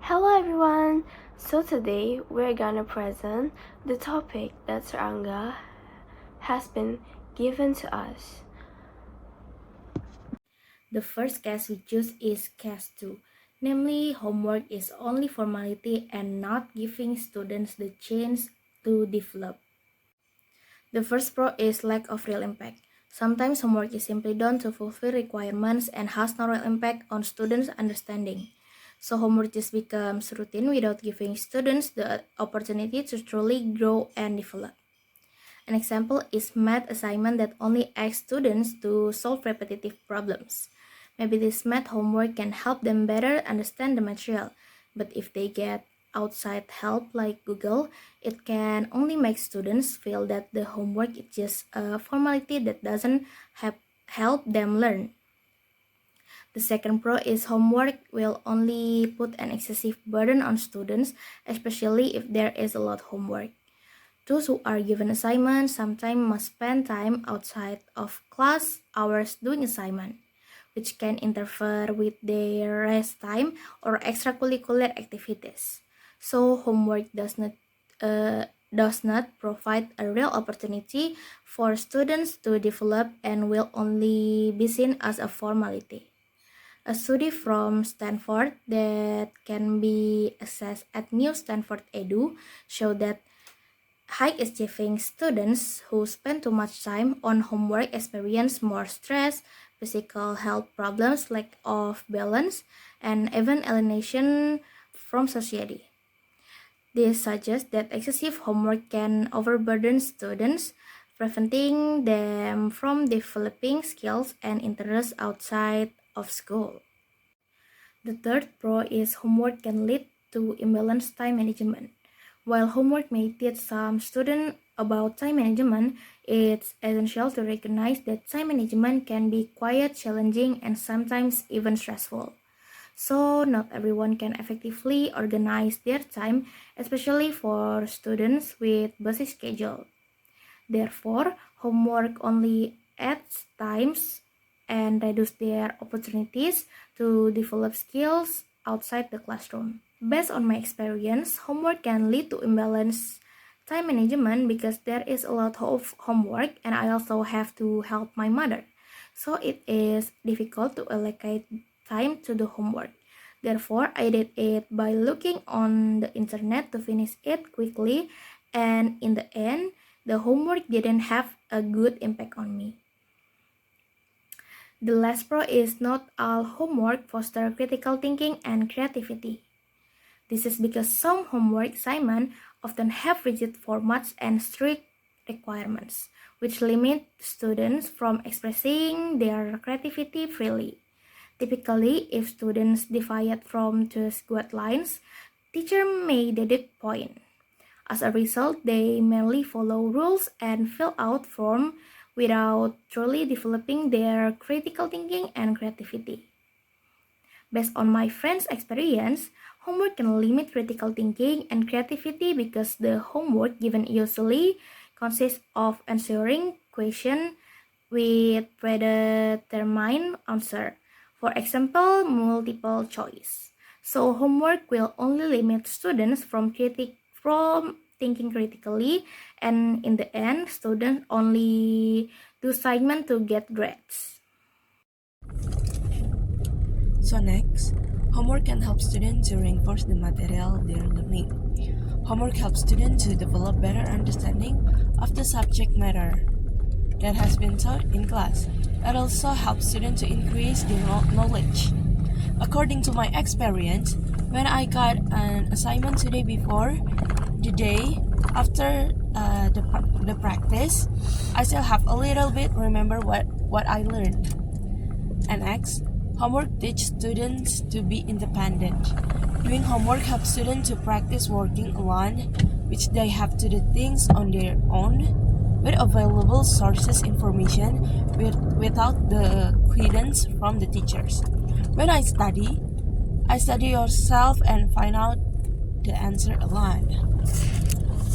Hello everyone! So today we're gonna present the topic that Saranga has been given to us. The first case we choose is case 2, namely homework is only formality and not giving students the chance to develop. The first pro is lack of real impact. Sometimes homework is simply done to fulfill requirements and has no real impact on students' understanding. So homework just becomes routine without giving students the opportunity to truly grow and develop. An example is math assignment that only asks students to solve repetitive problems. Maybe this math homework can help them better understand the material, but if they get outside help like Google, it can only make students feel that the homework is just a formality that doesn't help them learn. The second pro is homework will only put an excessive burden on students, especially if there is a lot of homework. Those who are given assignments sometimes must spend time outside of class hours doing assignment, which can interfere with their rest time or extracurricular activities. So homework does not provide a real opportunity for students to develop and will only be seen as a formality. A study from Stanford that can be accessed at New Stanford Edu showed that high-achieving students who spend too much time on homework experience more stress, physical health problems, lack of balance, and even alienation from society. This suggests that excessive homework can overburden students, preventing them from developing skills and interests outside of school. The third pro is homework can lead to imbalanced time management. While homework may teach some students about time management, it's essential to recognize that time management can be quite challenging and sometimes even stressful. So, not everyone can effectively organize their time, especially for students with busy schedule. Therefore, homework only adds times and reduce their opportunities to develop skills outside the classroom. Based on my experience, homework can lead to imbalanced time management because there is a lot of homework and I also have to help my mother. So it is difficult to allocate time to the homework. Therefore, I did it by looking on the internet to finish it quickly, and in the end, the homework didn't have a good impact on me. The last pro is not all homework foster critical thinking and creativity. This is because some homework assignments often have rigid formats and strict requirements, which limit students from expressing their creativity freely. Typically, if students deviate from these guidelines, teacher may deduct points. As a result, they merely follow rules and fill out forms without truly developing their critical thinking and creativity. Based on my friend's experience, homework can limit critical thinking and creativity because the homework given usually consists of answering questions with predetermined answer. For example, multiple choice. So homework will only limit students from thinking critically, and in the end, students only do assignment to get grades. So next, homework can help students to reinforce the material they're learning. Homework helps students to develop better understanding of the subject matter that has been taught in class. It also helps students to increase their knowledge. According to my experience, when I got an assignment today before the day after the practice, I still have a little bit remember what I learned. And next, homework teaches students to be independent. Doing homework helps students to practice working alone, which they have to do things on their own with available sources information without the guidance from the teachers. When I study yourself and find out the answer alone.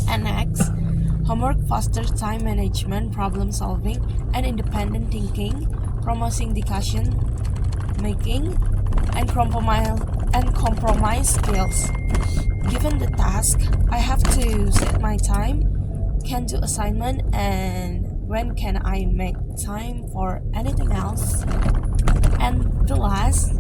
And next, homework fosters time management, problem solving, and independent thinking, promoting discussion making, and and compromise skills. Given the task, I have to set my time, can do assignment, and when can I make time for anything else. And the last,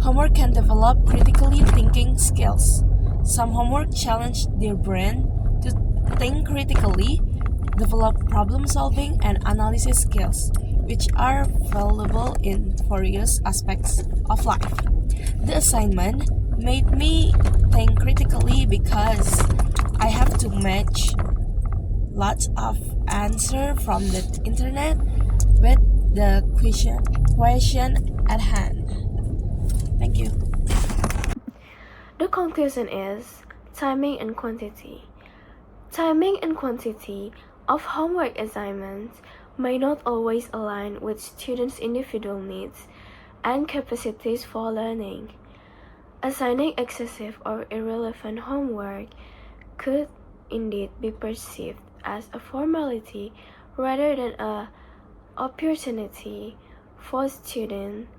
homework can develop critically thinking skills. Some homework challenge their brain to think critically, develop problem solving and analysis skills, which are valuable in various aspects of life. The assignment made me think critically because I have to match lots of answer from the internet with the question at hand. Thank you. The conclusion is timing and quantity. Timing and quantity of homework assignments may not always align with students' individual needs and capacities for learning. Assigning excessive or irrelevant homework could indeed be perceived as a formality rather than an opportunity for students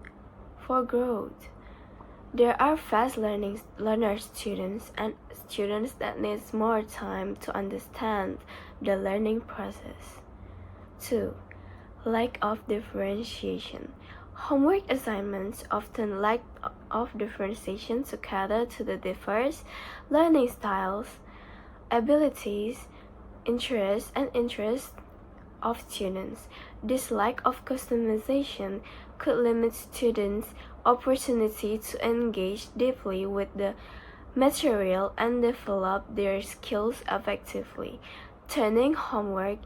for growth. There are fast learner students and students that need more time to understand the learning process. 2. Lack of differentiation. Homework assignments often lack of differentiation to cater to the diverse learning styles, abilities, interests, and interests of students. This lack of customization could limit students' opportunity to engage deeply with the material and develop their skills effectively, turning homework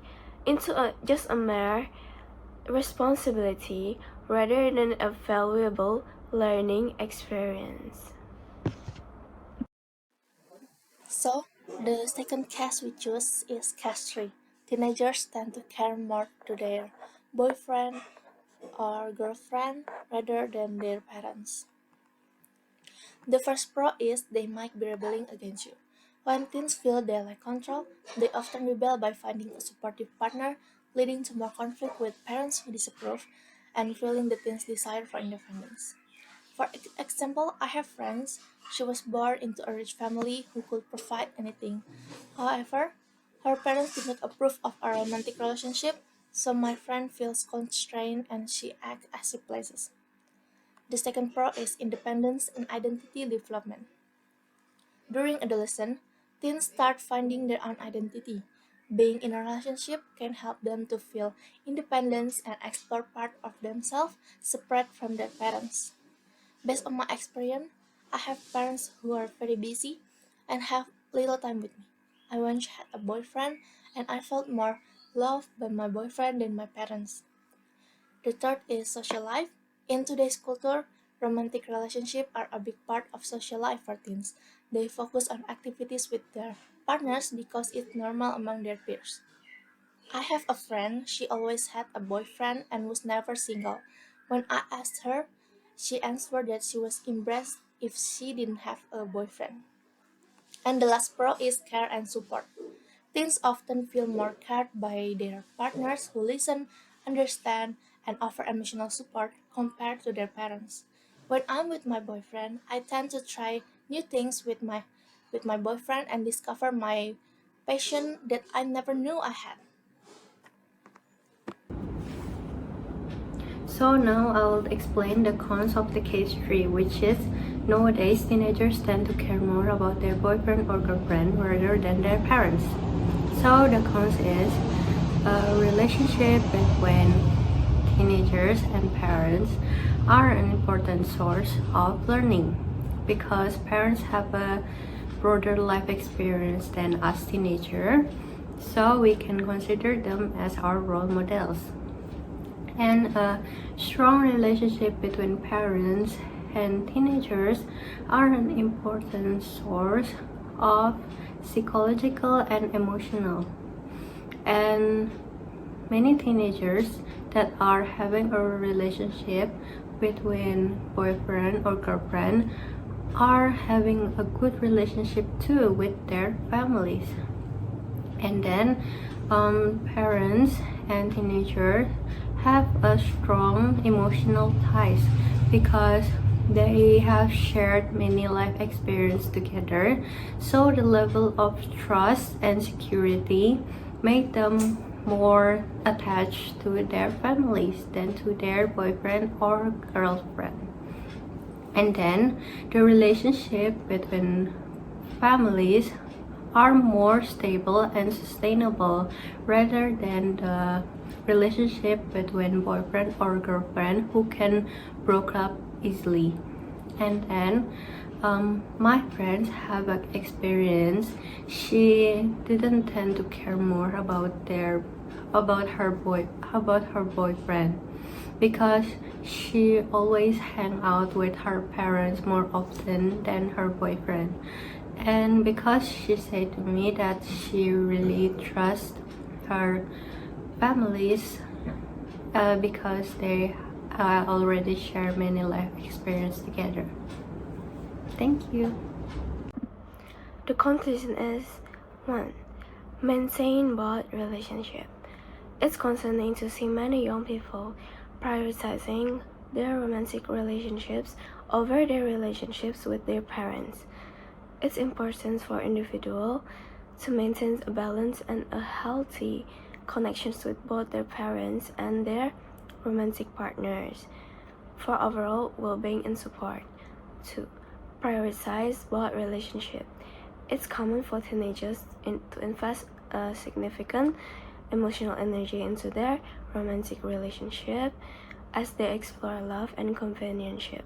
into just a mere responsibility rather than a valuable learning experience. So, the second case we choose is case 3. Teenagers tend to care more to their boyfriend or girlfriend rather than their parents. The first pro is they might be rebelling against you. When teens feel they lack control, they often rebel by finding a supportive partner, leading to more conflict with parents who disapprove and fueling the teens' desire for independence. For example, I have friends. She was born into a rich family who could provide anything. However, her parents did not approve of a romantic relationship, so my friend feels constrained and she acts as she pleases. The second pro is independence and identity development. During adolescence, teens start finding their own identity. Being in a relationship can help them to feel independence and explore part of themselves separate from their parents. Based on my experience, I have parents who are very busy and have little time with me. I once had a boyfriend and I felt more loved by my boyfriend than my parents. The third is social life. In today's culture, romantic relationships are a big part of social life for teens. They focus on activities with their partners because it's normal among their peers. I have a friend, she always had a boyfriend and was never single. When I asked her, she answered that she was embarrassed if she didn't have a boyfriend. And the last pro is care and support. Teens often feel more cared by their partners who listen, understand, and offer emotional support compared to their parents. When I'm with my boyfriend, I tend to try new things with my boyfriend and discover my passion that I never knew I had. So now I'll explain the cons of the case 3, which is nowadays teenagers tend to care more about their boyfriend or girlfriend rather than their parents. So the cons is a relationship between teenagers and parents are an important source of learning because parents have a broader life experience than us teenagers, so we can consider them as our role models. And a strong relationship between parents and teenagers are an important source of psychological and emotional. And many teenagers that are having a relationship between boyfriend or girlfriend are having a good relationship too with their families. And then parents and teenagers have a strong emotional ties because They have shared many life experiences together, so the level of trust and security made them more attached to their families than to their boyfriend or girlfriend. And then the relationship between families are more stable and sustainable rather than the relationship between boyfriend or girlfriend who can break up easily. And then my friends have an experience. She didn't tend to care more about her boyfriend because she always hang out with her parents more often than her boyfriend. And because she said to me that she really trusts her families because they already share many life experience together. Thank you. The conclusion is 1. Maintain both relationship. It's concerning to see many young people prioritizing their romantic relationships over their relationships with their parents. It's important for individuals to maintain a balance and a healthy connections with both their parents and their romantic partners for overall well-being and support. 2. Prioritize both relationships. It's common for teenagers to invest a significant emotional energy into their romantic relationship as they explore love and companionship.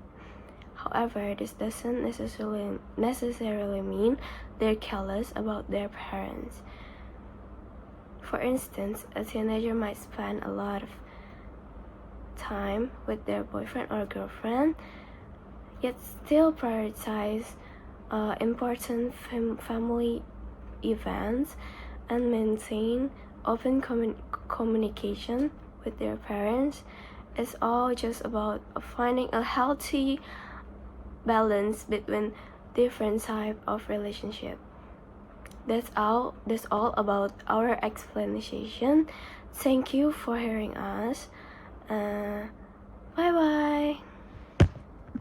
However, this doesn't necessarily mean they're careless about their parents. For instance, a teenager might spend a lot of time with their boyfriend or girlfriend, yet still prioritize important family events and maintain open communication with their parents. It's all just about finding a healthy balance between different type of relationship. That's all about our explanation. Thank you for hearing us. Bye bye.